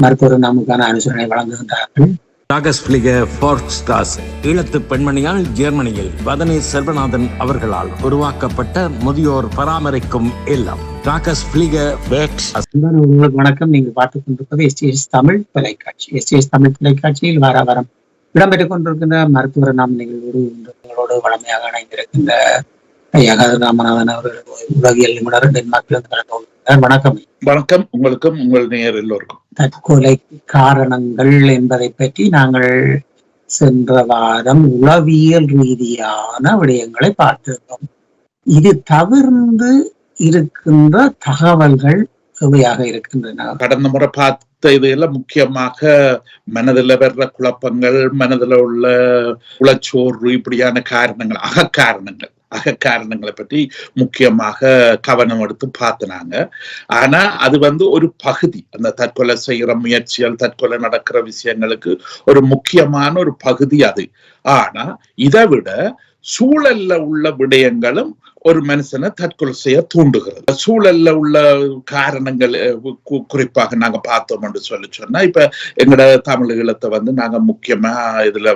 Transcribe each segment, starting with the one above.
மருத்துவர் நமக்கான அனுசரணை வழங்குகின்றார்கள். ஈழத்து பெண்மணியால் ஜெர்மனியில் வதனி செல்வநாதன் அவர்களால் உருவாக்கப்பட்ட முதியோர் பராமரிக்கும் இல்லம். உங்களுக்கு வணக்கம். நீங்கள் பார்த்துக் கொண்டிருப்பது STS தமிழ் தொலைக்காட்சி. STS தமிழ் தொலைக்காட்சியில் வார வாரம் இடம்பெற்றுக் கொண்டிருக்கின்ற மருத்துவர் நாம் நிகழ்வோடு உங்களோடு வளமையாக இணைந்திருக்கின்ற ராமநாதன் அவர்கள் உலகியல் நிபுணர் டென்மார்க்கிலிருந்து கலந்து கொள்கிறார். வணக்கம். வணக்கம் உங்களுக்கும் உங்கள் நேயர் எல்லோருக்கும். தற்கொலை காரணங்கள் என்பதை பற்றி நாங்கள் சென்ற வாரம் உளவியல் ரீதியான விடயங்களை பார்த்திருந்தோம். இது தவிர்த்து இருக்கின்ற தகவல்கள் எவையாக இருக்கின்றன? கடந்த முறை பார்த்த இதெல்லாம் முக்கியமாக மனதில் வர்ற குழப்பங்கள், மனதில் உள்ள உளச்சோர்வு, இப்படியான காரணங்கள், அகக்காரணங்களை பற்றி முக்கியமாக கவனம் எடுத்து பார்த்தினாங்க. ஆனா அது ஒரு பகுதி, அந்த தற்கொலை செய்யற முயற்சிகள், தற்கொலை நடக்கிற விஷயங்களுக்கு ஒரு முக்கியமான ஒரு பகுதி அது. ஆனா இதை விட சூழல்ல உள்ள விடயங்களும் ஒரு மனுஷனை தற்கொலை செய்ய தூண்டுகிறது. சூழல்ல உள்ள காரணங்கள் குறிப்பாக நாங்க பார்த்தோம் என்று சொன்னா, இப்ப எங்கட தமிழ் ஈழத்தை நாங்க முக்கியமா இதுல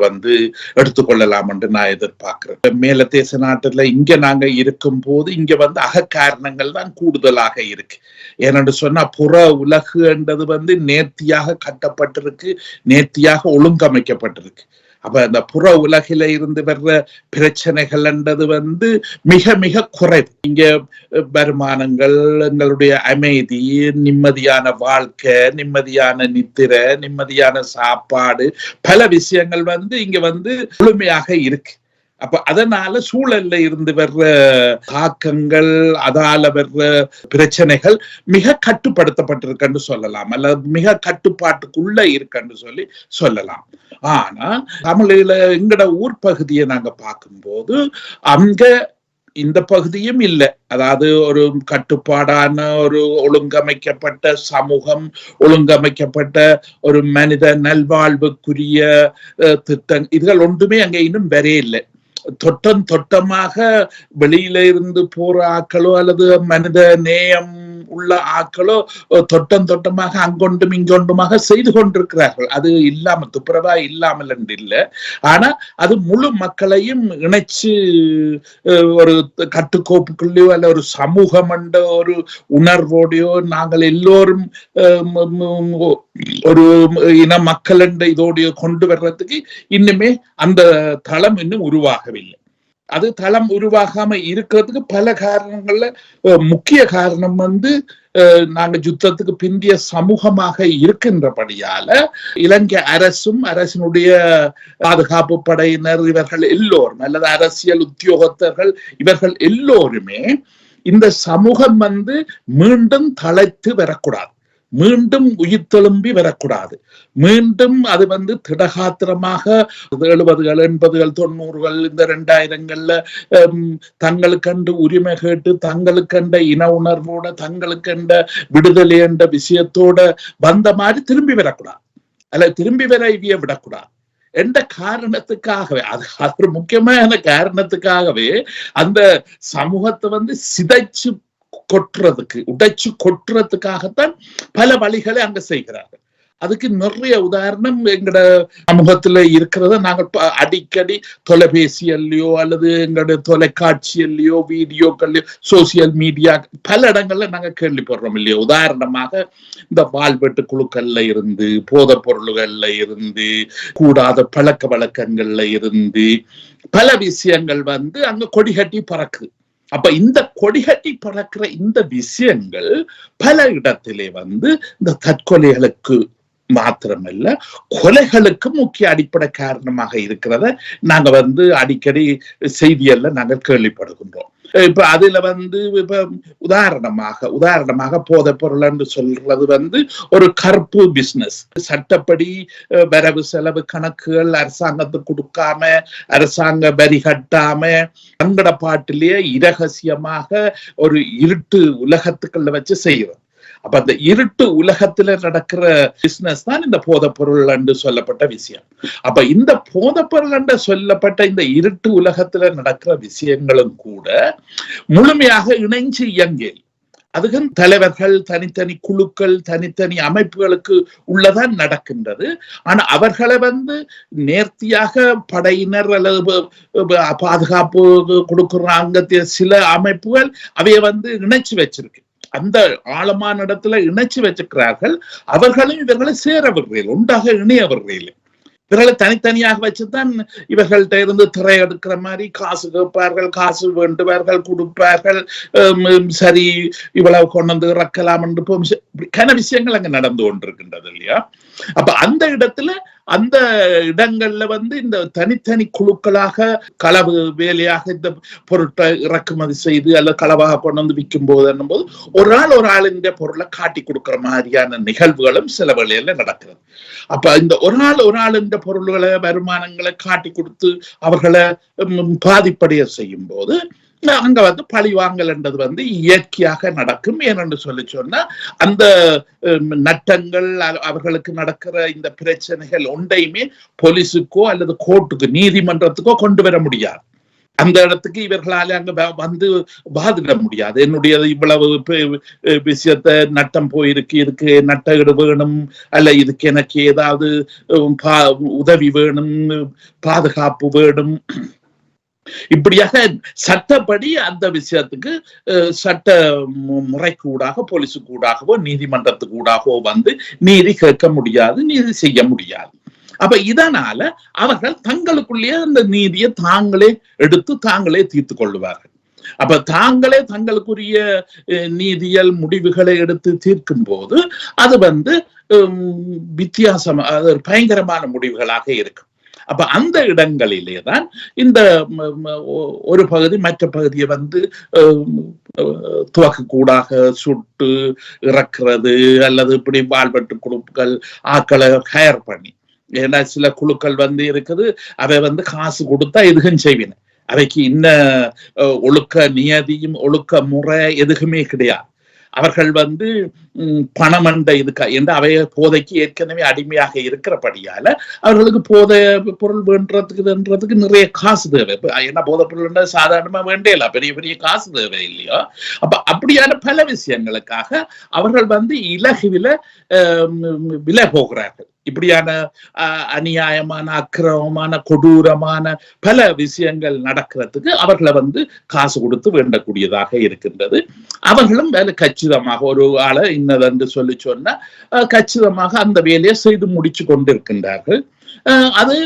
எடுத்துக்கொள்ளலாம் என்று நான் எதிர்பார்க்கிறேன். மேல தேச நாட்டுல இங்க நாங்க இருக்கும் போது இங்க அகக்காரணங்கள் தான் கூடுதலாக இருக்கு. ஏனென்று சொன்னா புற உலகு என்றது நேர்த்தியாக கட்டப்பட்டிருக்கு, நேர்த்தியாக ஒழுங்கமைக்கப்பட்டிருக்கு. அப்ப அந்த புற உலகில இருந்து வர்ற பிரச்சனைகள் என்றது மிக மிக குறைவு. இங்க வருமானங்கள், எங்களுடைய அமைதி, நிம்மதியான வாழ்க்கை, நிம்மதியான நித்திரை, நிம்மதியான சாப்பாடு, பல விஷயங்கள் இங்க முழுமையாக இருக்கு. அப்ப அதனால சூழல்ல இருந்து வர்ற தாக்கங்கள், அதால வர்ற பிரச்சனைகள் மிக கட்டுப்படுத்தப்பட்டிருக்குன்னு சொல்லலாம், அல்லது மிக கட்டுப்பாட்டுக்குள்ள இருக்குன்னு சொல்லலாம். ஆனா தமிழில எங்கட ஊர் பகுதியை நாங்க பார்க்கும்போது அங்க இந்த பகுதியும் இல்லை. அதாவது ஒரு கட்டுப்பாடான ஒரு ஒழுங்கமைக்கப்பட்ட சமூகம், ஒழுங்கமைக்கப்பட்ட ஒரு மனித நல்வாழ்வுக்குரிய திட்டம், இதுகள் ஒன்றுமே அங்க இன்னும் வரையில்லை. தொட்டமாக வெளியில இருந்து போற ஆக்களோ அல்லது மனித நேயம் உள்ள ஆக்களோ தொட்டமாக அங்கொண்டும் இங்கொண்டுமாக செய்து கொண்டிருக்கிறார்கள். அது இல்லாமல், துப்புரவா இல்லாமல் என்று இல்லை. ஆனா அது முழு மக்களையும் இணைச்சு ஒரு கட்டுக்கோப்புக்குள்ளேயோ அல்ல ஒரு சமூகம் என்ற ஒரு உணர்வோடையோ நாங்கள் எல்லோரும் ஒரு இன மக்கள் என்ற இதோடைய கொண்டு வர்றதுக்கு இன்னுமே அந்த தளம் இன்னும் உருவாகவில்லை. அது தளம் உருவாகாம இருக்கிறதுக்கு பல காரணங்கள்ல முக்கிய காரணம் நாங்க யுத்தத்துக்கு பிந்திய சமூகமாக இருக்கின்றபடியால இலங்கை அரசும் அரசினுடைய பாதுகாப்பு படையினர் இவர்கள் எல்லோரும், அல்லது அரசியல் உத்தியோகத்தர்கள் இவர்கள் எல்லோருமே இந்த சமூகம் மீண்டும் தழைத்து வரக்கூடாது, மீண்டும் உயிர்த்தெழும்பி வரக்கூடாது, மீண்டும் அது திடகாத்திரமாக 70கள் 80கள் 90கள் இந்த 2000கள்ல தங்களுக்கண்டு உரிமை கேட்டு தங்களுக்கண்ட இன உணர்வோட தங்களுக்கண்ட விடுதலை என்ற விஷயத்தோட வந்த மாதிரி திரும்பி வரக்கூடாது, அல்ல திரும்பி வர இவிய விடக்கூடாது என்ற காரணத்துக்காகவே, அது ஒரு முக்கியமான காரணத்துக்காகவே அந்த சமூகத்தை சிதைச்சு கொட்டுறதுக்கு, உடைச்சு கொட்டுறதுக்காகத்தான் பல வழிகளை அங்க செய்கிறார்கள். அதுக்கு நிறைய உதாரணம் எங்கட சமூகத்துல இருக்கிறத நாங்கள் அடிக்கடி தொலைபேசியல்லையோ அல்லது எங்களுடைய தொலைக்காட்சியல்லையோ வீடியோக்கள்லயோ சோசியல் மீடியா பல இடங்கள்ல நாங்க கேள்விப்படுறோம் இல்லையோ. உதாரணமாக இந்த வாழ்வெட்டு குழுக்கள்ல இருந்து, போதைப் பொருள்கள்ல இருந்து, கூடாத பழக்க வழக்கங்கள்ல இருந்து பல விஷயங்கள் அங்க கொடிகட்டி பறக்குது. அப்ப இந்த கொடிகட்டி பறக்கிற இந்த விஷயங்கள் பல இடத்திலே இந்த தற்கொலைகளுக்கு மாத்திரமல்ல கொலைகளுக்கு முக்கிய அடிப்படை காரணமாக இருக்கிறத நாங்க அடிக்கடி செய்தியல்ல நாங்கள் கேள்விப்படுகின்றோம். இப்ப அதுல இப்ப உதாரணமாக போதைப் பொருள் என்று சொல்றது ஒரு கருப்பு பிசினஸ். சட்டப்படி வரவு செலவு கணக்குகள் அரசாங்கத்துக்கு கொடுக்காம, அரசாங்க வரி கட்டாம, அங்கட பாட்டிலேயே இரகசியமாக ஒரு இருட்டு உலகத்துக்குள்ள வச்சு செய்யறது. அப்ப அந்த இருட்டு உலகத்துல நடக்கிற பிசினஸ் தான் இந்த போதைப் பொருள் என்று சொல்லப்பட்ட விஷயம். அப்ப இந்த போதைப் பொருள் என்று சொல்லப்பட்ட இந்த இருட்டு உலகத்துல நடக்கிற விஷயங்களும் கூட முழுமையாக இணைஞ்சு இயங்கல். அதுவும் தலைவர்கள், தனித்தனி குழுக்கள், தனித்தனி அமைப்புகளுக்கு உள்ளதான் நடக்கின்றது. ஆனா அவர்களை நேர்த்தியாக படையினர் அல்லது பாதுகாப்பு கொடுக்குறாங்க சில அமைப்புகள் அவைய இணைச்சு வச்சிருக்கு. அந்த ஆழமான இடத்துல இணைச்சு வச்சிருக்கிறார்கள். அவர்களும் இவர்களை சேர விடுறீர்கள், ஒன்றாக இணைய விடுறீர்கள். இவர்களை தனித்தனியாக வச்சுதான் இவர்கள்ட்ட இருந்து திரை எடுக்கிற மாதிரி காசு கேட்பார்கள், காசு வேண்டுவார்கள், கொடுப்பார்கள். சரி இவ்வளவு கொண்டு இறக்கலாம் என்று விஷயங்கள் அங்க நடந்து கொண்டிருக்கின்றது இல்லையா? அப்ப அந்த இடத்துல அந்த இடங்கள்ல இந்த தனித்தனி குழுக்களாக களவு வேலையாக இந்த பொருட்களை இறக்குமதி செய்து அல்லது களவாக கொண்டு விற்கும் போது என்னும்போது ஒரு ஆளின் பொருளை காட்டி கொடுக்கிற மாதிரியான நிகழ்வுகளும் சில வேளையில நடக்கிறது. அப்ப இந்த ஒரு ஆளின் பொருள்களை வருமானங்களை காட்டி கொடுத்து அவர்களை பாதிப்படைய செய்யும் போது அங்க பழி வாங்கல் என்றது இயற்கையாக நடக்கும். ஏனென்று சொல்லி சொன்னா அந்த நட்டங்கள் அவர்களுக்கு நடக்கிற இந்த பிரச்சனைகள் ஒன்றையுமே போலீஸுக்கோ அல்லது கோர்ட்டுக்கு நீதிமன்றத்துக்கோ கொண்டு வர முடியாது. அந்த இடத்துக்கு இவர்களால அங்க வாதிட முடியாது. என்னுடைய இவ்வளவு விஷயத்த நட்டம் போயிருக்கு, இதுக்கு நட்டஈடு வேணும், அல்ல இதுக்கு எனக்கு ஏதாவது உதவி வேணும், பாதுகாப்பு வேணும், இப்படியாக சட்டப்படி அந்த விஷயத்துக்கு சட்ட முறைக்கூடாக போலீஸுக்கூடாகவோ நீதிமன்றத்துக்கூடாகவோ நீதி கேட்க முடியாது, நீதி செய்ய முடியாது. அப்ப இதனால அவர்கள் தங்களுக்குள்ளேயே அந்த நீதியை தாங்களே எடுத்து தாங்களே தீர்த்து கொள்ளுவார்கள். அப்ப தாங்களே தங்களுக்குரிய நீதியல் முடிவுகளை எடுத்து தீர்க்கும் போது அது வித்தியாசம், பயங்கரமான முடிவுகளாக இருக்கும். அப்ப அந்த இடங்களிலே தான் இந்த ஒரு பகுதி மற்ற பகுதியை துவக்கக்கூடாக சுட்டு இறக்குறது அல்லது இப்படி வாழ்வெட்டு குழுக்கள் ஆக்களை ஹயர் பண்ணி, ஏன்னா சில குழுக்கள் இருக்குது அவை காசு கொடுத்தா எதுவும் செய்வின, அவைக்கு இன்ன ஒழுக்க நியதியும் ஒழுக்க முறை எதுவுமே கிடையாது. அவர்கள் பணமண்டை என்ற அவைய போதைக்கு ஏற்கனவே அடிமையாக இருக்கிறபடியால அவர்களுக்கு போதை பொருள் வேண்டதுக்கு நிறைய காசு தேவை. என்ன போதை பொருள் சாதாரணமா வேண்டல, பெரிய பெரிய காசு தேவை இல்லையோ? அப்ப அப்படியான பல விஷயங்களுக்காக அவர்கள் இலகுவில விலை போகிறார்கள். இப்படியான அநியாயமான அக்கிரமமான கொடூரமான பல விஷயங்கள் நடக்கிறதுக்கு அவர்களை காசு கொடுத்து வேண்டக்கூடியதாக இருக்கின்றது. அவர்களும் வேலை கச்சிதமாக ஒரு ஆளை இன்னதென்று சொல்லி சொன்னா கச்சிதமாக அந்த வேலையை செய்து முடிச்சு கொண்டிருக்கின்றார்கள். அது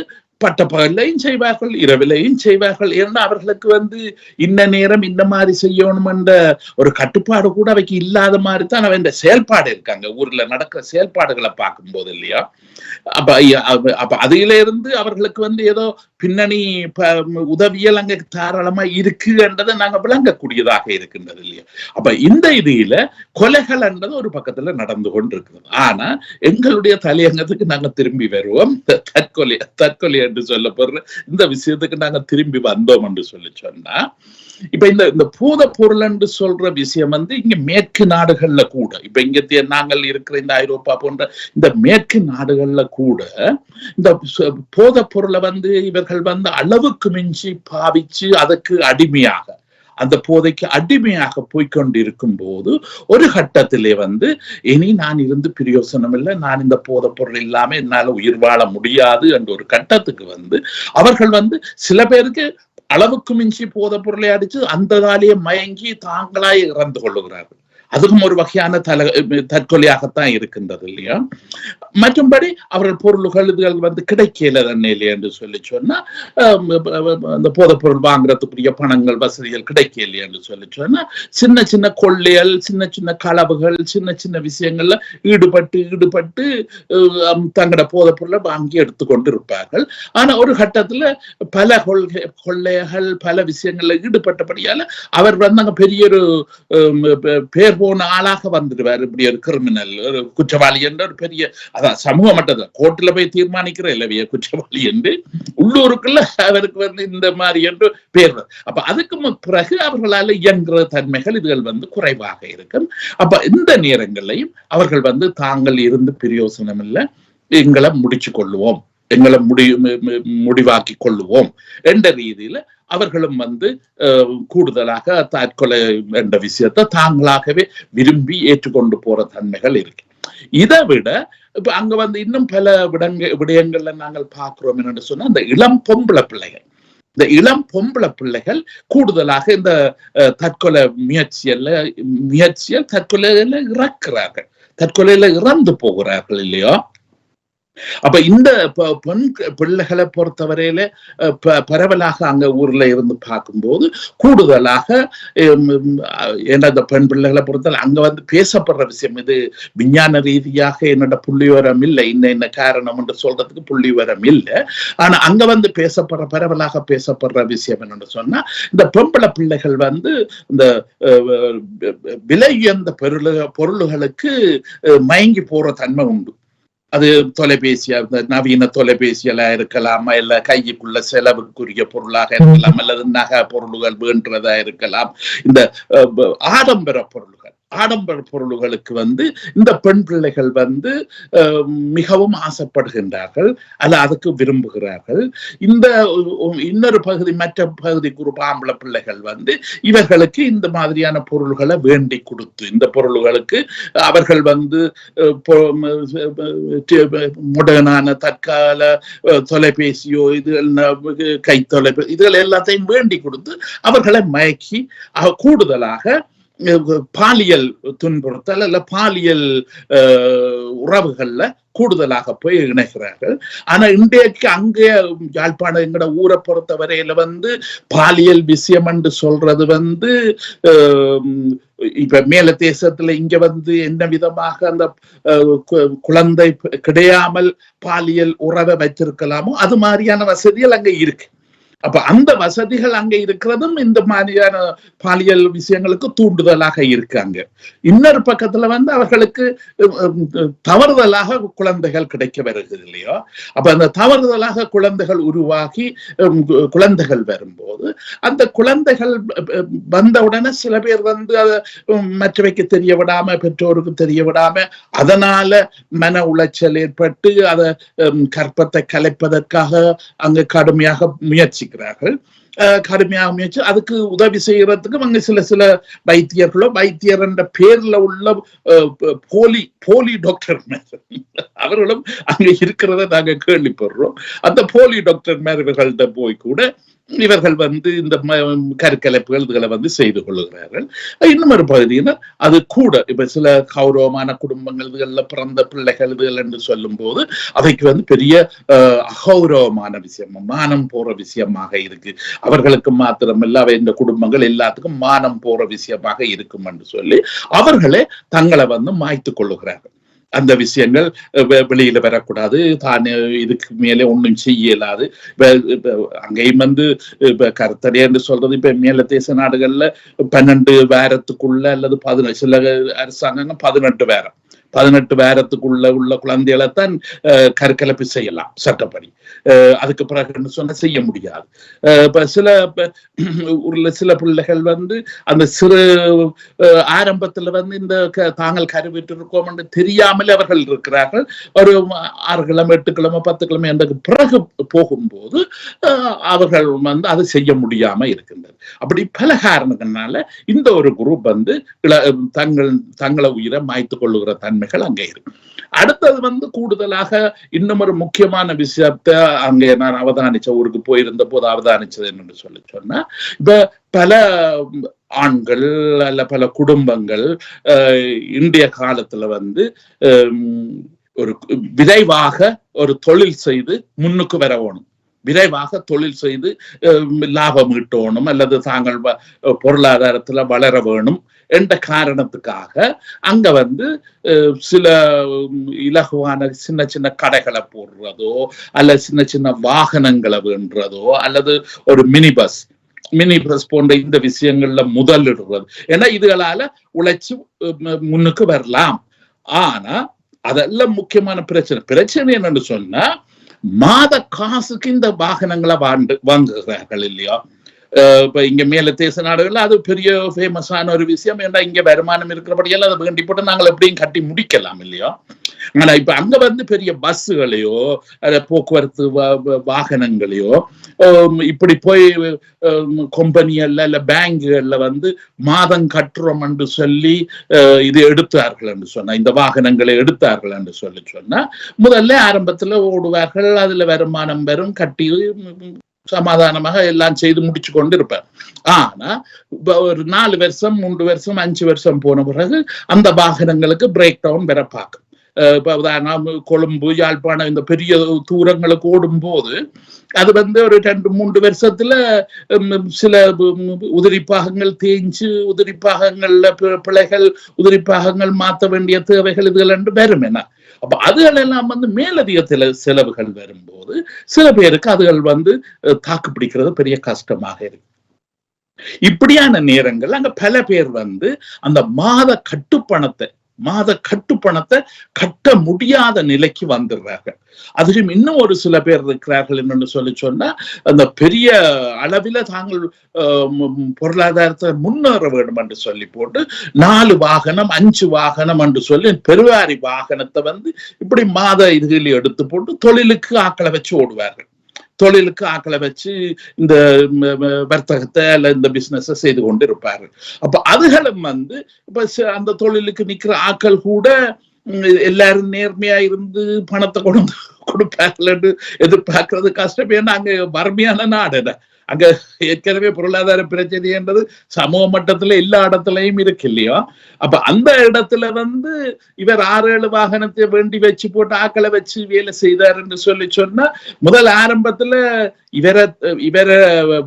பட்ட பகலையும் செய்வார்கள், இரவிலையும் செய்வார்கள். ஏன்னா அவர்களுக்கு இன்ன நேரம் இந்த மாதிரி செய்யணும் என்ற ஒரு கட்டுப்பாடு கூட அவைக்கு இல்லாத மாதிரி தான் அவன் செயல்பாடு இருக்காங்க. ஊர்ல நடக்கிற செயல்பாடுகளை பார்க்கும் போது இல்லையா? அப்ப அதில இருந்து அவர்களுக்கு ஏதோ பின்னணி உதவியல் அங்க தாராளமா இருக்கு என்றதை நாங்க விளங்கக்கூடியதாக இருக்கின்றது இல்லையா? அப்ப இந்த இதில கொலைகள் என்றது ஒரு பக்கத்துல நடந்து கொண்டிருக்கிறது. ஆனா எங்களுடைய தலையங்கத்துக்கு நாங்க திரும்பி வருவோம். தற்கொலை என்று சொல்லப்படுற இந்த விஷயத்துக்கு நாங்க திரும்பி வந்தோம் என்று சொல்லி சொன்னா, இப்ப இந்த பூத பொருள் என்று சொல்ற விஷயம் இங்க மேற்கு நாடுகள்ல கூட, இப்ப இங்க நாங்கள் இருக்கிற இந்த ஐரோப்பா போன்ற இந்த மேற்கு நாடுகள்ல கூட இந்த போத பொருளை இவர்கள் அளவுக்கு மிஞ்சி பாவிச்சு அதுக்கு அடிமையாக, அந்த போதைக்கு அடிமையாக போய்கொண்டிருக்கும் போது ஒரு கட்டத்திலே இனி நான் இருந்து பிரயோசனம் இல்லை, நான் இந்த போதை பொருள் இல்லாம என்னால உயிர் வாழ முடியாது என்ற ஒரு கட்டத்துக்கு அவர்கள் சில பேருக்கு அளவுக்கு மிஞ்சி போதை பொருளை அடிச்சு அந்த மயங்கி தாங்களாய் இறந்து கொள்ளுகிறார்கள். அதுவும் ஒரு வகையான தற்கொலையாகத்தான் இருக்கின்றது இல்லையா? மற்றும்படி அவர்கள் பொருள்கள் இதுகள் கிடைக்கல தானே இல்லையா என்று சொல்லி சொன்னா, அந்த போதைப் பொருள் வாங்குறதுக்குரிய பணங்கள் வசதிகள் கிடைக்கலையா என்று சொல்லி சொன்னா சின்ன சின்ன கொள்ளைகள், சின்ன சின்ன களவுகள், சின்ன சின்ன விஷயங்கள்ல ஈடுபட்டு தங்களோட போதைப் பொருளை வாங்கி எடுத்துக்கொண்டு இருப்பார்கள். ஆனா ஒரு கட்டத்துல பல கொள்ளைகள் பல விஷயங்கள்ல ஈடுபட்டபடியால அவர் அங்க பெரிய ஒரு பேர் போன ஆளாக வந்துடுவார். இப்படி ஒரு கிரிமினல், ஒரு குற்றவாளி என்ற ஒரு பெரிய, அதான் சமூக மட்டத்தில் கோர்ட்ல போய் தீர்மானிக்கிற இல்லையா குற்றவாளி என்று, உள்ளூருக்குள்ள அவருக்கு இந்த மாதிரி என்று பேர். அப்ப அதுக்கு பிறகு அவர்களால் இயங்குற தன்மைகள் இதுகள் குறைவாக இருக்கும். அப்ப இந்த நேரங்களையும் அவர்கள் தாங்கள் இருந்து பிரயோசனம் இல்லை, எங்களை முடிச்சு கொள்ளுவோம் எங்களை முடிவாக்கி கொள்ளுவோம் என்ற ரீதியில அவர்களும் கூடுதலாக தற்கொலை என்ற விஷயத்தை தாங்களாகவே விரும்பி ஏற்றுக்கொண்டு போற தன்மைகள் இருக்கு. இதை விட இப்ப அங்க இன்னும் பல விடயங்கள்ல நாங்கள் பார்க்கிறோம் என்னன்னு சொன்னா இந்த இளம் பொம்பளை பிள்ளைகள் கூடுதலாக இந்த தற்கொலை தற்கொலையில இறக்கிறார்கள், தற்கொலையில இறந்து போகிறார்கள் இல்லையோ. அப்ப இந்த பெண் பிள்ளைகளை பொறுத்தவரையில பரவலாக அங்க ஊர்ல இருந்து பார்க்கும்போது கூடுதலாக என்னோட பெண் பிள்ளைகளை பொறுத்தவரை அங்க பேசப்படுற விஷயம் இது விஞ்ஞான ரீதியாக என்னோட புள்ளிவரம் இல்லை, இன்ன காரணம் என்று சொல்றதுக்கு புள்ளிவரம் இல்லை. ஆனா அங்க பரவலாக பேசப்படுற விஷயம் என்னன்னு சொன்னா இந்த பொம்பளை பிள்ளைகள் இந்த விலை உயர்ந்த பொருள்களுக்கு மயங்கி போற தன்மை உண்டு. அது தொலைபேசியா நவீன தொலைபேசியலா இருக்கலாம், இல்ல கைக்குள்ள செலவுக்குரிய பொருளாக இருக்கலாம், அல்லது நகை பொருள்கள் வேண்டதா இருக்கலாம். இந்த ஆடம்பர பொருள்களுக்கு இந்த பெண் பிள்ளைகள் மிகவும் ஆசைப்படுகின்றார்கள், அல்ல அதுக்கு விரும்புகிறார்கள். இந்த இன்னொரு பகுதி மற்ற பகுதிக்கு ஒரு ஆம்பளை பிள்ளைகள் இவர்களுக்கு இந்த மாதிரியான பொருள்களை வேண்டி கொடுத்து இந்த பொருள்களுக்கு அவர்கள் முடனான தற்கால தொலைபேசியோ கை தொலைபேசி இதுகள் எல்லாத்தையும் வேண்டி கொடுத்து அவர்களை மயக்கி கூடுதலாக பாலியல் துன்புறுத்தல் அல்ல பாலியல் உறவுகள்ல கூடுதலாக போய் இணைகிறார்கள். ஆனா இன்றைக்கு அங்கே யாழ்ப்பாணம் எங்கட ஊரை பொறுத்த வரையில பாலியல் விஷயம் என்று சொல்றது இப்ப மேல தேசத்துல இங்க என்ன விதமாக அந்த குழந்தை கிடையாமல் பாலியல் உறவை வச்சிருக்கலாமோ அது மாதிரியான வசதிகள் அங்க இருக்கு. அப்ப அந்த வசதிகள் அங்க இருக்கிறதும் இந்த மாதிரியான பாலியல் விஷயங்களுக்கு தூண்டுதலாக இருக்காங்க. இன்னொரு பக்கத்துல அவர்களுக்கு தவறுதலாக குழந்தைகள் கிடைக்க வருகிறது இல்லையோ. அப்ப அந்த தவறுதலாக குழந்தைகள் உருவாகி குழந்தைகள் வரும்போது அந்த குழந்தைகள் வந்தவுடனே சில பேர் அதை மற்றவைக்கு தெரிய விடாம பெற்றோருக்கு தெரிய விடாம அதனால மன உளைச்சல் ஏற்பட்டு அதை கற்பத்தை கலைப்பதற்காக அங்க கடுமையாக முயற்சிக்கிறார்கள். கடுமையாக முயற்சி அதுக்கு உதவி செய்யறதுக்கு அங்க சில வைத்தியர் என்ற பேர்ல உள்ள போலி டாக்டர் அவர்களும் அங்க இருக்கிறத நாங்க கேள்விப்படுறோம். அந்த போலி டாக்டர் இவர்கள்ட்ட போய் கூட இவர்கள் இந்த கருக்கலைப்புகள் இதுகளை செய்து கொள்ளுகிறார்கள். இன்னும் ஒரு பகுதியினர் அது கூட இப்ப சில கௌரவமான குடும்பங்கள் இதுகள்ல பிறந்த பிள்ளைகள் இதுகள் என்று சொல்லும் போது அவைக்கு பெரிய அகௌரவமான விஷயம், மானம் போற விஷயமாக இருக்கு. அவர்களுக்கு மாத்திரமல்ல அவை இந்த குடும்பங்கள் எல்லாத்துக்கும் மானம் போற விஷயமாக இருக்கும் என்று சொல்லி அவர்களே தங்களை மாய்த்து கொள்ளுகிறார்கள். அந்த விஷயங்கள் வெளியில வரக்கூடாது, தான் இதுக்கு மேலே ஒன்றும் செய்யலாது. அங்கேயும் இப்ப கருத்தடை என்று சொல்றது இப்ப மேல தேச நாடுகள்ல 12 வாரத்துக்குள்ள அல்லது 18 சில அரசாங்கங்கள் 18 வாரத்துக்குள்ள உள்ள குழந்தைகளைத்தான் கருக்கலைப்பு செய்யலாம் சட்டப்படி. அதுக்கு பிறகு சொன்ன செய்ய முடியாது. இப்ப சில பிள்ளைகள் அந்த சிறு ஆரம்பத்துல இந்த தாங்கள் கருவிட்டு இருக்கோம் என்று தெரியாமல் அவர்கள் இருக்கிறார்கள். ஒரு 6 கிழமை 8 கிழமை 10 கிழமை என்ற பிறகு போகும்போது அவர்கள் அது செய்ய முடியாம இருக்கின்றது. அப்படி பல காரணங்களால இந்த ஒரு குரூப் தங்களை உயிரை மாய்த்து கொள்ளுகிற தன்மைகள் அங்கே இருக்கு. அடுத்தது கூடுதலாக இன்னும் ஒரு முக்கியமான விஷயத்தை அங்கே நான் ஊருக்கு போயிருந்த போது அவதானிச்சது என்னன்னு சொன்னா இப்ப பல ஆண்கள் அல்ல பல குடும்பங்கள் இந்திய காலத்துல ஒரு விரைவாக ஒரு தொழில் செய்து முன்னுக்கு வரணும், விரைவாக தொழில் செய்து லாபம் ஈட்டணும் அல்லது தாங்கள் பொருளாதாரத்துல வளர வேணும் என்ற காரணத்துக்காக அங்க சில இலகுவான சின்ன சின்ன கடைகளை போடுறதோ அல்ல சின்ன சின்ன வாகனங்களை வேண்டுறதோ அல்லது ஒரு மினி பஸ் போன்ற இந்த விஷயங்கள்ல முதலிடுறது. ஏன்னா இதுகளால உழைச்சு முன்னுக்கு வரலாம். ஆனா அதெல்லாம் முக்கியமான பிரச்சனை என்னன்னு சொன்னா மாத காசுக்கு இந்த வாகனங்களை வாங்குகிறார்கள் இல்லையா. இப்ப இங்க மேல தேச நாடுகள்ல அது பெரிய ஃபேமஸான ஒரு விஷயம். ஏன்னா இங்க வருமானம் இருக்கிறபடியால அதை வேண்டி போட்டு நாங்கள் எப்படியும் கட்டி முடிக்கலாம் இல்லையா. ஆனா இப்ப அங்க வந்து பெரிய பஸ்ஸுகளையோ போக்குவரத்து வாகனங்களையோ இப்படி போய் கம்பெனிகள்ல இல்ல பேங்குகள்ல வந்து மாதம் கட்டுறோம் என்று சொல்லி இது எடுத்தார்கள் என்று சொன்னா, இந்த வாகனங்களை எடுத்தார்கள் என்று சொன்னா முதல்ல ஆரம்பத்துல ஓடுவார்கள், அதுல வருமானம் வரும், கட்டி சமாதானமாக எல்லாம் செய்து முடிச்சு கொண்டு இருப்பார். ஆனா ஒரு 4 வருஷம் 3 வருஷம் 5 வருஷம் போன பிறகு அந்த வாகனங்களுக்கு பிரேக் டவுன் வர பார்க்கும். கொழும்பு, யாழ்ப்பாணம் இந்த பெரிய தூரங்களுக்கு ஓடும் போது அது வந்து ஒரு 2-3 வருஷத்துல சில உதிரி பாகங்கள் தேய்ஞ்சு, உதிரி பாகங்கள்ல பிழைகள், உதிரி பாகங்கள் மாற்ற வேண்டிய தேவைகள் இதுகள் என்று வரும். என்ன அப்ப அதுகள் எல்லாம் வந்து மேலதிக செலவுகள் வரும்போது சில பேருக்கு அதுகள் வந்து தாக்கு பிடிக்கிறது பெரிய கஷ்டமாக இருக்கு. இப்படியான நேரங்கள் அங்க பல பேர் வந்து அந்த மாத கட்டுப்பணத்தை கட்ட முடியாத நிலைக்கு வந்துடுறார்கள். அதிலும் இன்னும் ஒரு சில பேர் இருக்கிறார்கள் என்னன்னு சொன்னா, அந்த பெரிய அளவில தாங்கள் பொருளாதாரத்தை முன்னேற வேண்டும் என்று சொல்லி போட்டு 4 வாகனம் 5 வாகனம் என்று சொல்லி பெருவாரி வாகனத்தை வந்து இப்படி மாத இதுகளில் எடுத்து போட்டு தொழிலுக்கு ஆக்களை வச்சு ஓடுவார்கள். தொழிலுக்கு ஆக்களை வச்சு இந்த வர்த்தகத்தை அல்ல இந்த பிசினஸை செய்து கொண்டு இருப்பாரு. அப்ப அதுகளும் வந்து இப்ப அந்த தொழிலுக்கு நிக்கிற ஆக்கள் கூட எல்லாரும் நேர்மையா இருந்து பணத்தை கொடுப்பார்கள் எதிர்பார்க்கறது கஷ்டம். ஏன்னா அங்க வறுமையான நாடு, அங்க ஏற்கனவே பொருளாதார பிரச்சனை என்றது சமூக மட்டத்துல எல்லா இடத்துலயும் இருக்கு இல்லையோ. அப்ப அந்த இடத்துல வந்து இவர் 6-7 வாகனத்தை வேண்டி வச்சு போட்டு ஆக்களை வச்சு வேலை செய்தாருன்னு சொல்லி சொன்னா, முதல் ஆரம்பத்துல இவரை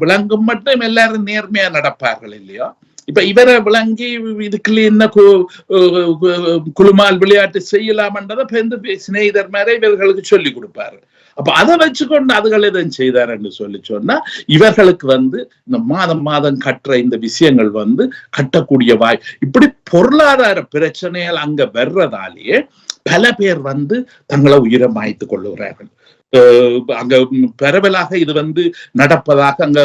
விளங்கும் மட்டும் எல்லாரும் நேர்மையா நடப்பார்கள் இல்லையோ. இப்ப இவரை விளங்கி இதுக்குள்ள என்ன குழுமால் விளையாட்டு செய்யலாம்ன்றதை சிநேகிதர் மாதிரி இவர்களுக்கு சொல்லி கொடுப்பாரு. அப்ப அதை வச்சுக்கொண்டு அதுகள் எதுவும் செய்தாருன்னு சொல்லி சொன்னா இவர்களுக்கு வந்து இந்த மாதம் கட்டுற இந்த விஷயங்கள் வந்து கட்டக்கூடிய இப்படி பொருளாதார பிரச்சனைகள் அங்க வர்றதாலேயே பல பேர் வந்து தங்களை உயிரை மாய்த்து கொள்ளுகிறார்கள். அங்க பரவலாக இது வந்து நடப்பதாக அங்க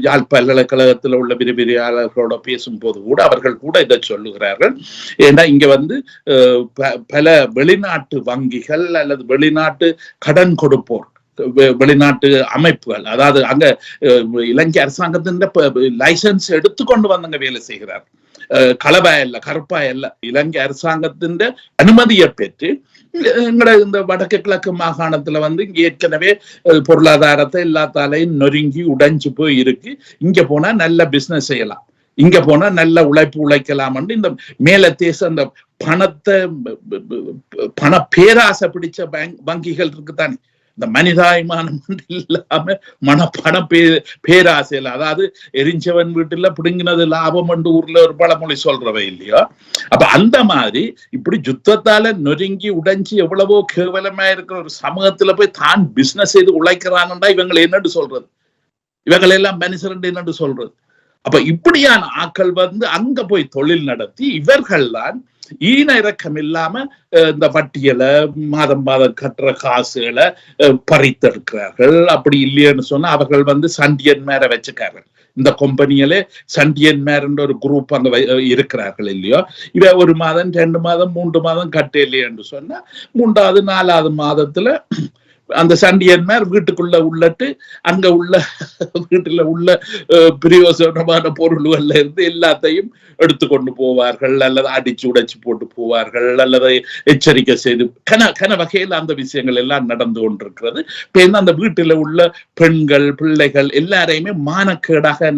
யாழ் பல்கலைக்கழகத்தில் உள்ள விரிவிரியாளர்களோட பேசும்போது கூட அவர்கள் கூட இதை சொல்லுகிறார்கள். ஏன்னா இங்க வந்து பல வெளிநாட்டு வங்கிகள் அல்லது வெளிநாட்டு கடன் கொடுப்போர், வெளிநாட்டு அமைப்புகள், அதாவது அங்க இலங்கை அரசாங்கத்தின் லைசன்ஸ் எடுத்துக்கொண்டு வந்து அங்க வேலை செய்கிறார். களவாய் அல்ல, கருப்பாய் அல்ல, இலங்கை அரசாங்கத்தின் அனுமதியை பெற்று எங்கட இந்த வடக்கு கிழக்கு மாகாணத்துல வந்து இங்க ஏற்கனவே பொருளாதாரத்தை எல்லாத்தாலையும் நொறுங்கி உடைஞ்சு போய் இருக்கு. இங்க போனா நல்ல பிசினஸ் செய்யலாம், இங்க போனா நல்ல உழைக்கலாம். இந்த மேல தேச அந்த பண பேராசை பிடிச்ச வங்கிகள் இருக்குதானே, இந்த மனிதாபிமானம் இல்லாம பண பேராசையில, அதாவது எரிஞ்சவன் வீட்டுல பிடுங்கினது லாபம் என்று ஊர்ல ஒரு பழமொழி சொல்றவை இல்லையோ. அப்ப அந்த மாதிரி இப்படி யுத்தத்தால நொறுங்கி உடைஞ்சி எவ்வளவோ கேவலமா இருக்கிற ஒரு சமூகத்துல போய் தான் பிசினஸ் செய்து உழைக்கிறான்டா இவங்களை என்னன்னு சொல்றது, இவங்களை எல்லாம் மனுஷன் என்னன்னு சொல்றது. அப்ப இப்படியான ஆக்கள் வந்து அங்க போய் தொழில் நடத்தி இவர்கள் தான் ஈன இறக்கம் இல்லாம இந்த வட்டியலை மாதம் கட்டுற காசுகளை பறித்தெடுக்கிறார்கள். அப்படி இல்லையன்னு சொன்னா அவர்கள் வந்து சண்டியன் மேல வச்சுக்கார்கள். இந்த கம்பெனியிலே சண்டியன் மேர்ன்ற ஒரு குரூப் அங்க இருக்கிறார்கள் இல்லையோ. இவ 1 மாதம் 2 மாதம் 3 மாதம் கட்ட இல்லையன்னு சொன்னா 3வது 4வது மாதத்துல அந்த சண்டியன்மார் வீட்டுக்குள்ள உள்ளட்டு அங்க உள்ள வீட்டுல உள்ள பிரயோசனமான பொருள்கள்ல இருந்து எல்லாத்தையும் எடுத்துக்கொண்டு போவார்கள், அல்லது அடிச்சு உடைச்சு போட்டு போவார்கள், அல்லது எச்சரிக்கை செய்து கன வகையில் அந்த விஷயங்கள் எல்லாம் நடந்து கொண்டிருக்கிறது. அந்த வீட்டுல உள்ள பெண்கள் பிள்ளைகள் எல்லாரையுமே மானக்கேடாக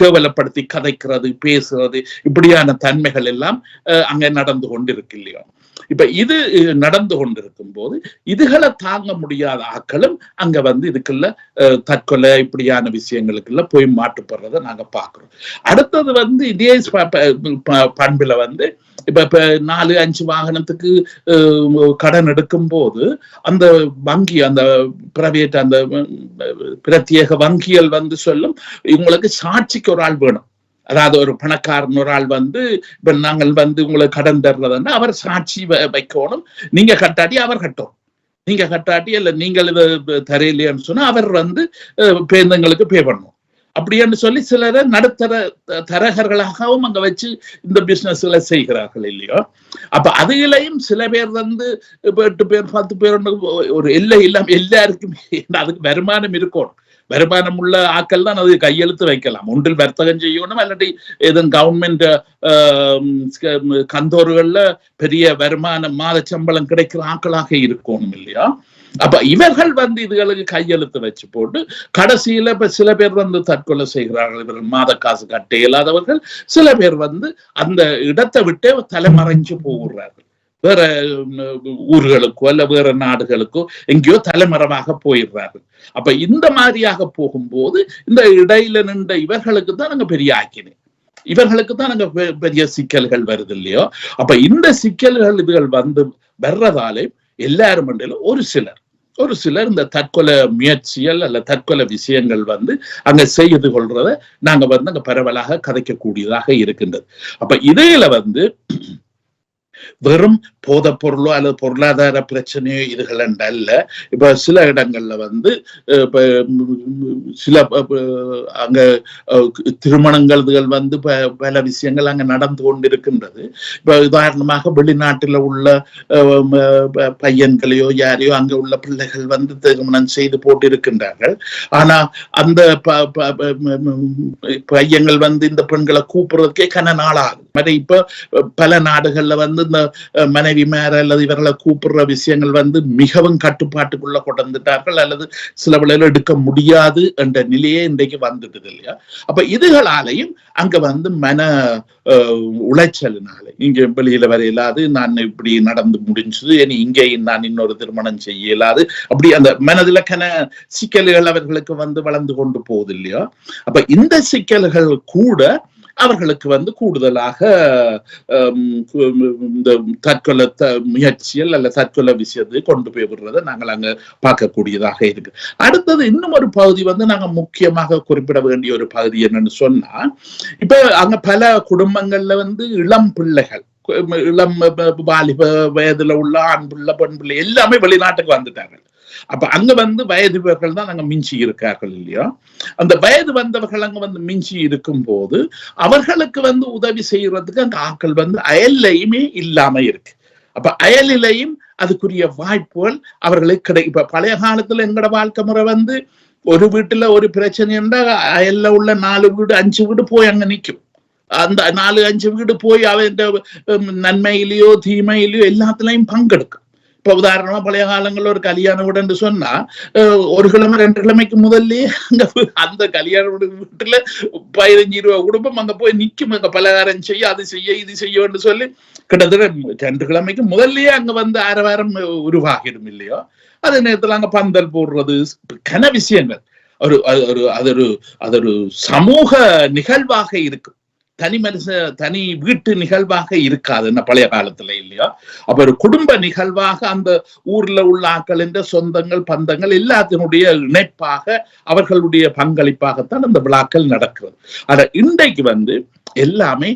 கேவலப்படுத்தி கதைக்கிறது, பேசுறது, இப்படியான தன்மைகள் எல்லாம் அங்க நடந்து கொண்டிருக்கு இல்லையோ. இப்ப இது நடந்து கொண்டிருக்கும் போது இதுகளை தாங்க முடியாத ஆக்களும் அங்க வந்து இதுக்குள்ள தற்கொலை இப்படியான விஷயங்களுக்குள்ள போய் மாட்டுப்படுறதை நாங்க பாக்குறோம். அடுத்தது வந்து இதே பண்புல வந்து இப்ப 4-5 வாகனத்துக்கு கடன் எடுக்கும் போது அந்த வங்கி, அந்த பிரைவேட், அந்த பிரத்யேக வங்கிகள் வந்து சொல்லும் இவங்களுக்கு சாட்சிக்கு ஒரு ஆள் வேணும். அதாவது ஒரு பணக்காரன் ஒரு ஆள் வந்து இப்ப நாங்கள் வந்து உங்களை கடன் தர்றதுன்னா அவர் சாட்சி வைக்கணும். நீங்க கட்டாட்டி அவர் கட்டணும், நீங்க கட்டாட்டி இல்ல நீங்கள் இதை தரையிலேன்னு சொன்னா அவர் வந்து பேருந்துங்களுக்கு பே பண்ணணும். அப்படின்னு சொல்லி சிலரை நடுத்தர தரகர்களாகவும் அங்க வச்சு இந்த பிசினஸ்களை செய்கிறார்கள் இல்லையோ. அப்ப அதுகளையும் சில பேர் வந்து 8 பேர் 10 பேர் ஒரு எல்லை இல்லாம எல்லாருக்குமே அதுக்கு வருமானம் இருக்கணும். வருமானம் உள்ள ஆக்கள் தான் அது கையெழுத்து வைக்கலாம். ஒன்றில் வர்த்தகம் செய்யணும், இல்லாட்டி எதுவும் கவர்மெண்ட் கந்தோர்கள்ல பெரிய வருமானம் மாத சம்பளம் கிடைக்கிற ஆக்களாக இருக்கணும் இல்லையா. அப்ப இவர்கள் வந்து இதுகளுக்கு கையெழுத்து வச்சு போட்டு கடைசியில இப்ப சில பேர் வந்து தற்கொலை செய்கிறார்கள். இவர்கள் மாத காசு கட்ட இயலாதவர்கள் சில பேர் வந்து அந்த இடத்தை விட்டே தலைமறைஞ்சு போகிறார்கள். வேற ஊர்களுக்கோ அல்ல வேற நாடுகளுக்கோ எங்கேயோ தலைமறைவாக போயிடுறார்கள். அப்ப இந்த மாதிரியாக போகும்போது இந்த இடையில நின்ற இவர்களுக்கு தான் நாங்க பெரிய ஆக்கினேன், இவர்களுக்கு தான் நாங்க பெரிய சிக்கல்கள் வருது இல்லையோ. அப்ப இந்த சிக்கல்கள் இதுகள் வந்து வர்றதாலே எல்லாரும் ஒரு சிலர் இந்த தற்கொலை முயற்சிகள் அல்ல தற்கொலை விஷயங்கள் வந்து அங்க செய்து கொள்றத நாங்க வந்து அங்க பரவலாக கதைக்கக்கூடியதாக இருக்கின்றது. அப்ப இதையில வந்து வெறும் போதை பொருளோ அல்லது பொருளாதார பிரச்சனையோ இதுகள் அல்ல. இப்ப சில இடங்கள்ல வந்து சில அங்க திருமணங்கள் வந்து பல விஷயங்கள் அங்க நடந்து கொண்டிருக்கின்றது. இப்ப உதாரணமாக வெளிநாட்டுல உள்ள பையன்களையோ யாரையோ அங்க உள்ள பிள்ளைகள் வந்து திருமணம் செய்து போட்டு இருக்கின்றார்கள். ஆனா அந்த பையன்கள் வந்து இந்த பெண்களை கூப்பிடுறதுக்கே கன நாளாகும். இப்ப பல நாடுகள்ல வந்து இந்த மனைவி மேல அல்லது இவர்களை கூப்பிடுற விஷயங்கள் வந்து மிகவும் கட்டுப்பாட்டுக்குள்ள கொண்டுட்டார்கள், அல்லது சில வேளையில எடுக்க முடியாது என்ற நிலையே இன்றைக்கு வந்துடுது இல்லையா. அப்ப இதுகளாலையும் அங்க வந்து மன உளைச்சலினால இங்க வெளியில வர இயலாது, நான் இப்படி நடந்து முடிஞ்சது, இங்கே நான் இன்னொரு திருமணம் செய்ய இயலாது, அப்படி அந்த மனதிலக்கன சிக்கல்கள் அவர்களுக்கு வந்து வளர்ந்து கொண்டு போகுது இல்லையா. அப்ப இந்த சிக்கல்கள் கூட அவர்களுக்கு வந்து கூடுதலாக இந்த தற்கொலை முயற்சிகள் அல்ல தற்கொலை விஷயத்தை கொண்டு போய் விடுறதை நாங்கள் அங்க பார்க்கக்கூடியதாக இருக்கு. அடுத்தது இன்னும் ஒரு பகுதி வந்து நாங்க முக்கியமாக குறிப்பிட வேண்டிய ஒரு பகுதி என்னன்னு சொன்னா, இப்ப அங்க பல குடும்பங்கள்ல வந்து இளம் பிள்ளைகள், இளம் வாலிப வயதுல உள்ள ஆண் பிள்ளை பெண் பிள்ளை எல்லாமே வெளிநாட்டுக்கு வந்துட்டாங்க. அப்ப அங்க வந்து வயதுவர்கள் தான் அங்க மிஞ்சி இருக்கார்கள் இல்லையா. அந்த வயது வந்தவர்கள் அங்க வந்து மிஞ்சி இருக்கும் போது அவர்களுக்கு வந்து உதவி செய்யறதுக்கு அங்க ஆட்கள் வந்து அயல்லையுமே இல்லாம இருக்கு. அப்ப அயலிலையும் அதுக்குரிய வாய்ப்புகள் அவர்களுக்கு கிடைக்கும். இப்ப பழைய காலத்துல எங்கட வாழ்க்கை முறை வந்து ஒரு வீட்டுல ஒரு பிரச்சனை என்றால் அயல்ல உள்ள 4 வீடு 5 வீடு போய் அங்க நிற்கும். அந்த 4-5 வீடு போய் அவன் நன்மையிலேயோ தீமையிலேயோ எல்லாத்துலயும் பங்கெடுக்கும். இப்ப உதாரணமா பழைய காலங்கள்ல ஒரு கல்யாண வீடுன்னு சொன்னா 1 கிழமை 2 கிழமைக்கு முதல்லயே அங்க அந்த கல்யாண வீட்டுல 15-20 குடும்பம் அங்க போய் நிக்கும். அங்க பலகாரம் செய்ய, அது செய்ய, இது செய்யன்னு சொல்லி கிட்டத்தட்ட 2 கிழமைக்கு முதல்லயே அங்க வந்து ஆரவாரம் உருவாகிடும் இல்லையோ. அதே நேரத்துல அங்க பந்தல் போடுறது கன விஷயங்கள் அது ஒரு சமூக நிகழ்வாக இருக்கும். தனி வீட்டு நிகழ்வாக இருக்காது என்ன பழைய காலத்துல இல்லையா. அப்ப ஒரு குடும்ப நிகழ்வாக அந்த ஊர்ல உள்ள ஆக்கள் என்ற சொந்தங்கள் பந்தங்கள் எல்லாத்தினுடைய இணைப்பாக அவர்களுடைய பங்களிப்பாகத்தான் அந்த விழாக்கள் நடக்கிறது. ஆனா இன்றைக்கு வந்து எல்லாமே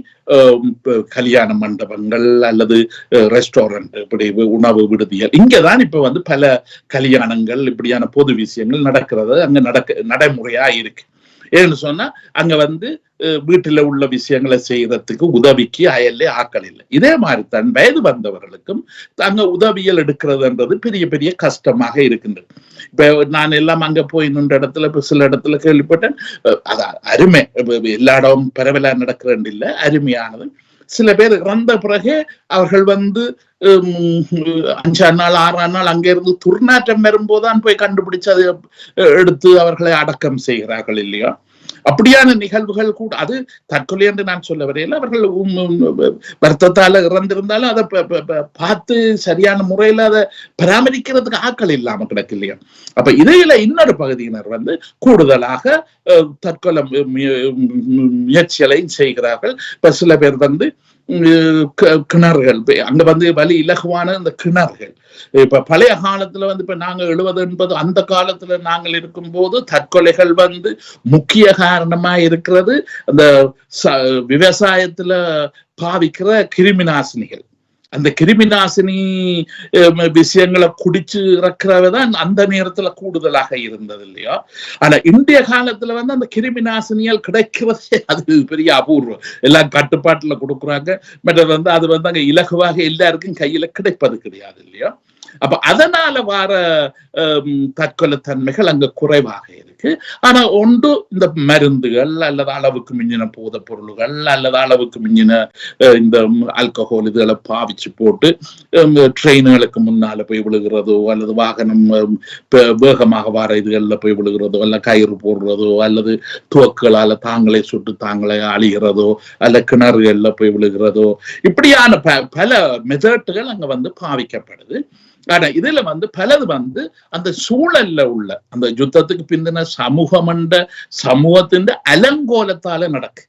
கல்யாண மண்டபங்கள் அல்லது ரெஸ்டாரண்ட், இப்படி உணவு விடுதிகள், இங்கதான் இப்ப வந்து பல கல்யாணங்கள் இப்படியான பொது விஷயங்கள் நடக்கிறது அங்க நடைமுறையா இருக்கு. ஏன்னு சொன்னா அங்க வந்து வீட்டுல உள்ள விஷயங்களை செய்யறதுக்கு உதவிக்கு அயல்ல ஆக்கள் இல்லை. இதே மாதிரி தான் வயது வந்தவர்களுக்கும் அங்க உதவியல் எடுக்கிறதுன்றது பெரிய பெரிய கஷ்டமாக இருக்கின்றது. இப்ப நான் எல்லாம் அங்க போய் நின்ற இடத்துல இப்ப சில இடத்துல கேள்விப்பட்டேன், அருமை எல்லா இடமும் பரவலா நடக்கிறேன் இல்லை, அருமையானது. சில பேர் இறந்த பிறகு அவர்கள் வந்து 5 நாள் 6 நாள் அங்க இருந்து துர்நாற்றம் வரும்போதுதான் போய் கண்டுபிடிச்சு அதை எடுத்து அவர்களை அடக்கம் செய்கிறார்கள் இல்லையா. அப்படியான நிகழ்வுகள் கூட, அது தற்கொலை என்று நான் சொல்ல வரையில் அவர்கள் வருத்தத்தால இறந்திருந்தாலும் அதை பார்த்து சரியான முறையில அதை பராமரிக்கிறதுக்கு ஆட்கள் இல்லாம கிடக்கு இல்லையா. அப்ப இதையில இன்னொரு பகுதியினர் வந்து கூடுதலாக தற்கொலை முயற்சிகளையும் செய்கிறார்கள். இப்ப சில பேர் வந்து கிணறுகள், அங்க வந்து வலி இலகுவான இந்த கிணறுகள். இப்ப பழைய காலத்துல வந்து இப்ப நாங்க 70-80 அந்த காலத்துல நாங்கள் இருக்கும் போது தற்கொலைகள் வந்து முக்கிய காரணமா இருக்கிறது அந்த விவசாயத்துல பாவிக்கிற கிருமி நாசினிகள். அந்த கிருமிநாசினி விஷயங்களை குடிச்சு இறக்குறவதான் அந்த நேரத்துல கூடுதலாக இருந்தது இல்லையா. ஆனா இன்றைய காலத்துல வந்து அந்த கிருமிநாசினியால் கிடைக்கிறதே அது பெரிய அபூர்வம். எல்லாம் கட்டுப்பாட்டுல கொடுக்குறாங்க. மற்றது வந்து அது வந்து அங்க இலகுவாக எல்லாருக்கும் கையில கிடைப்பது கிடையாது இல்லையா. அப்ப அதனால வர தற்கொலை தன்மைகள் அங்க குறைவாக இருக்கு. ஆனா ஒன்று இந்த மருந்துகள் அல்லது அளவுக்கு மிஞ்சின போதைப் பொருள்கள் அல்லது அளவுக்கு மிஞ்சின இந்த ஆல்கஹால் இதுகளை பாவிச்சு போட்டு ட்ரெயின்களுக்கு முன்னால போய் விழுகிறதோ அல்லது வாகனம் வேகமாக வர இதுகள்ல போய் விழுகிறதோ அல்ல கயிறு போடுறதோ அல்லது துவக்களால தாங்களே சுட்டு தாங்களே அழிகிறதோ அல்ல கிணறுகள்ல போய் விழுகிறதோ இப்படியான பல மெதட்டுகள் அங்க வந்து பாவிக்கப்படுது. ஆனா இதுல வந்து பலது வந்து அந்த சூழல்ல உள்ள அந்த யுத்தத்துக்கு பிந்தின சமூகத்தின் அலங்கோலத்தால நடக்கு.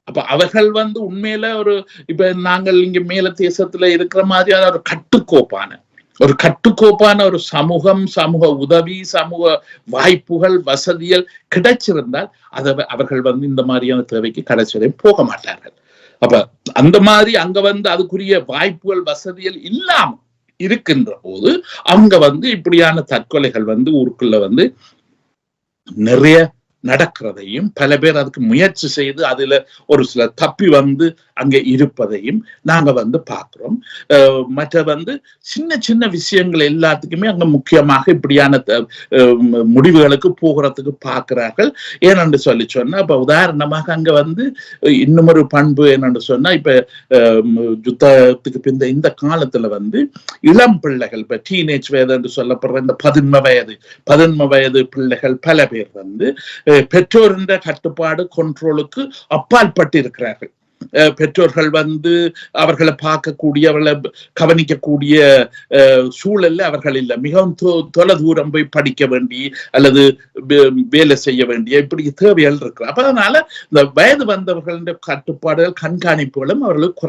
அப்ப அவர்கள் வந்து உண்மையில ஒரு இப்ப நாங்கள் இங்க மேல தேசத்துல இருக்கிற மாதிரியான ஒரு கட்டுக்கோப்பான ஒரு சமூகம், சமூக உதவி, சமூக வாய்ப்புகள், வசதிகள் கிடைச்சிருந்தால் அவர்கள் வந்து இந்த மாதிரியான தேவைக்கு கடைசி போக மாட்டார்கள். அப்ப அந்த மாதிரி அங்க வந்து அதுக்குரிய வாய்ப்புகள் வசதிகள் இல்லாம இருக்கின்ற போது அவங்க வந்து இப்படியான தற்கொலைகள் வந்து ஊருக்குள்ள வந்து நிறைய நடக்கிறதையும் பல பேர் அதுக்கு முயற்சி செய்து அதுல ஒரு சில தப்பி வந்து அங்க இருப்பதையும் நாங்க வந்து பார்க்கிறோம். மற்ற வந்து சின்ன சின்ன விஷயங்கள் எல்லாத்துக்குமே அங்க முக்கியமாக இப்படியான முடிவுகளுக்கு போகிறதுக்கு பார்க்கிறார்கள். ஏனென்று சொன்னா இப்ப உதாரணமாக அங்க வந்து இன்னும் ஒரு பண்பு என்னன்னு சொன்னா இப்ப யுத்தத்துக்கு பிந்த இந்த காலத்துல வந்து இளம் பிள்ளைகள் இப்ப டீனேஜ் வயது என்று சொல்லப்படுற இந்த 11 வயது பிள்ளைகள் பல பேர் வந்து பெற்றோரின் கட்டுப்பாடு கண்ட்ரோலுக்கு அப்பால் பட்டு இருக்கிறார்கள். பெற்றோர்கள் வந்து அவர்களை பார்க்கக்கூடிய அவர்களை கவனிக்கக்கூடிய சூழல்ல அவர்கள் இல்லை. மிகவும் தொலை தூரம் போய் படிக்க வேண்டி அல்லது வேலை செய்ய வேண்டிய இப்படி தேவைகள் இருக்கு. அப்ப அதனால இந்த வயது வந்தவர்களின் கட்டுப்பாடுகள் கண்காணிப்புகளும் அவர்களுக்கு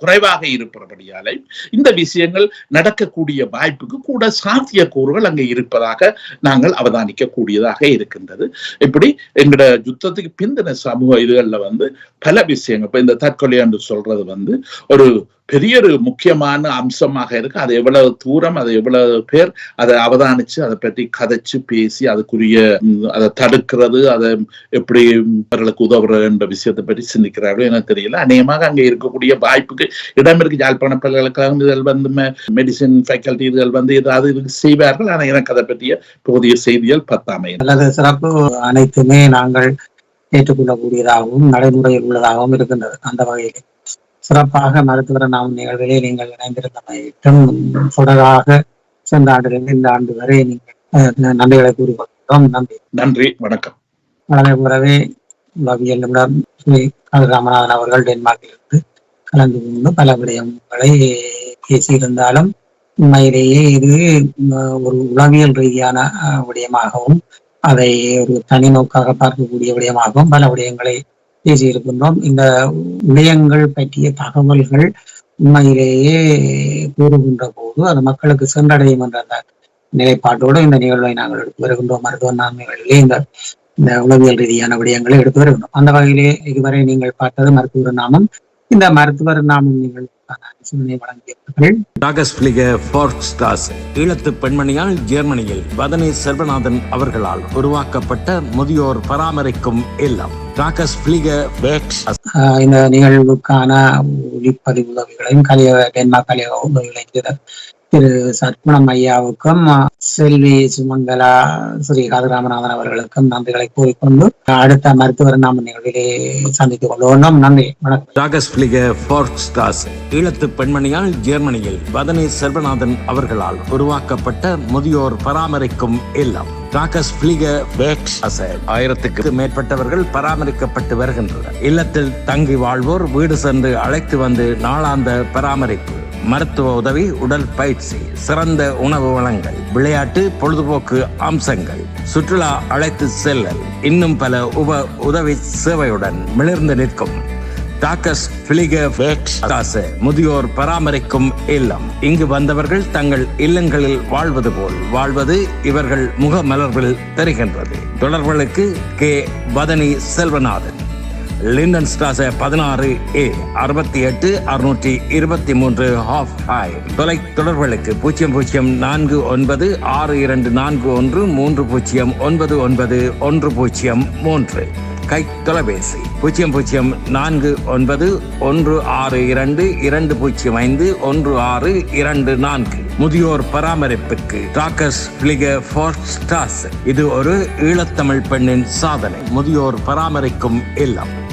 குறைவாக இருப்பபடியாலே இந்த விஷயங்கள் நடக்கக்கூடிய வாய்ப்புக்கு கூட சாத்தியக்கூறுகள் அங்கே இருப்பதாக நாங்கள் அவதானிக்க கூடியதாக இருக்கின்றது. இப்படி எங்களோட யுத்தத்துக்கு பிந்தின சமூக இதுகள்ல வந்து பல விஷயங்கள் இப்ப இந்த தற்கொலை என்று சொல்றது வந்து ஒரு பெரிய ஒரு முக்கியமான அம்சமாக இருக்கு. அது எவ்வளவு தூரம், அது எவ்வளவு பேர் அதை அவதானிச்சு அதை பற்றி கதைச்சு பேசி அதுக்குரிய அதை தடுக்கிறது, அதை எப்படி அவர்களுக்கு உதவுறது என்ற விஷயத்தை பற்றி சிந்திக்கிறார்கள் எனக்கு தெரியல. அநேகமாக அங்கே இருக்கக்கூடிய வாய்ப்புக்கு இடம் இருக்கு. யாழ்ப்பாண பல்கலைக்கழகம் இதில் வந்து மெடிசின் ஃபேக்கல்டி இதுகள் வந்து ஏதாவது இது செய்வார்கள். ஆனா எனக்கு அதை பற்றிய போதிய செய்திகள் பத்தாமை. அல்லது சிறப்பு அனைத்துமே நாங்கள் ஏற்றுக்கொள்ளக்கூடியதாகவும் நடைமுறையில் உள்ளதாகவும் இருக்கின்றது. அந்த வகையில் சிறப்பாக மருத்துவர நாம் நிகழ்விலே நீங்கள் இணைந்திருந்தமைக்கும் தொடராக சென்ற ஆண்டிலிருந்து இந்த ஆண்டு வரை நீங்கள் நன்றிகளை கூறிக்கொள்கிறோம். நன்றி, வணக்கம். வழமை கூறவே உளவியல் நிபுணர் ஸ்ரீ ராமநாதன் அவர்கள் டென்மார்க்கிலிருந்து கலந்து கொண்டு பல விடயங்களை பேசியிருந்தாலும் உண்மையிலேயே இது ஒரு உளவியல் ரீதியான விடயமாகவும் அதை ஒரு தனி நோக்காக பார்க்கக்கூடிய விடயமாகவும் பல விடயங்களை பேசியிருக்கின்றோம். இந்த விடயங்கள் பற்றிய தகவல்கள் உண்மையிலேயே கூறுகின்ற போது அது மக்களுக்கு சென்றடையும் என்ற அந்த நிலைப்பாட்டோடு இந்த நிகழ்வை நாங்கள் எடுத்து வருகின்றோம். மருத்துவ நன்மைகளிலே இந்த உளவியல் ரீதியான விடயங்களை எடுத்து வருகின்றோம். அந்த வகையிலே இதுவரை நீங்கள் பார்த்தது மருத்துவர் நாமம். இந்த மருத்துவர் நாமம் நீங்கள் ஈழத்து பெண்மணியால் ஜெர்மனியில் வதனி செல்வநாதன் அவர்களால் உருவாக்கப்பட்ட முதியோர் பராமரிக்கும் இல்லம். இந்த நிகழ்வுக்கான ஒளிப்பதிவு உதவிகளையும் டென்மார்க் கலைய உதவிகளையும் திரு சத்குணம் ஐயாவுக்கும் செல்வி சுமங்கலா ஸ்ரீ ராமநாதன் அவர்களுக்கும் நன்றிகளை கூறிக்கொண்டு அடுத்த மருத்துவர் நாம நிகழ்விலே சந்தித்துக் கொள்வோம். நன்றி, வணக்கம். ஈழத்து பெண்மணியால் ஜெர்மனியில் வதனி செல்வநாதன் அவர்களால் உருவாக்கப்பட்ட முதியோர் பராமரிக்கும் இல்லம். 1000க்கு மேற்பட்டவர்கள் பராமரிக்கப்பட்டு வருகின்றனர். இல்லத்தில் தங்கி வாழ்வோர் வீடு சென்று அழைத்து வந்து நாளாந்த பராமரிப்பு, மருத்துவ உதவி, உடல் பயிற்சி, சிறந்த உணவு வழங்கல், விளையாட்டு பொழுதுபோக்கு அம்சங்கள், சுற்றுலா அழைத்து செல்லல், இன்னும் பல உதவி சேவையுடன் மிளிர்ந்து நிற்கும் முதியோர் பராமரிக்கும் இல்லம். இங்கு வந்தவர்கள் தங்கள் இல்லங்களில் வாழ்வது போல் வாழ்வது இவர்கள் முகமலர்வில் தெரிகின்றது. தொடர்புகளுக்கு K. Vathani Selvanathan Linden strasse 16A 68 623 ஹாஃப் ஹை. தொலை தொடர்புகளுக்கு 0042413093. கை தொலைபேசி 004162205224. முதியோர் பராமரிப்புக்கு டாக்கஸ் பிளிகர் ஃபோர்ஸ்டாஸ். இது ஒரு ஈழத்தமிழ் பெண்ணின் சாதனை. முதியோர் பராமரிக்கும் இல்லம்.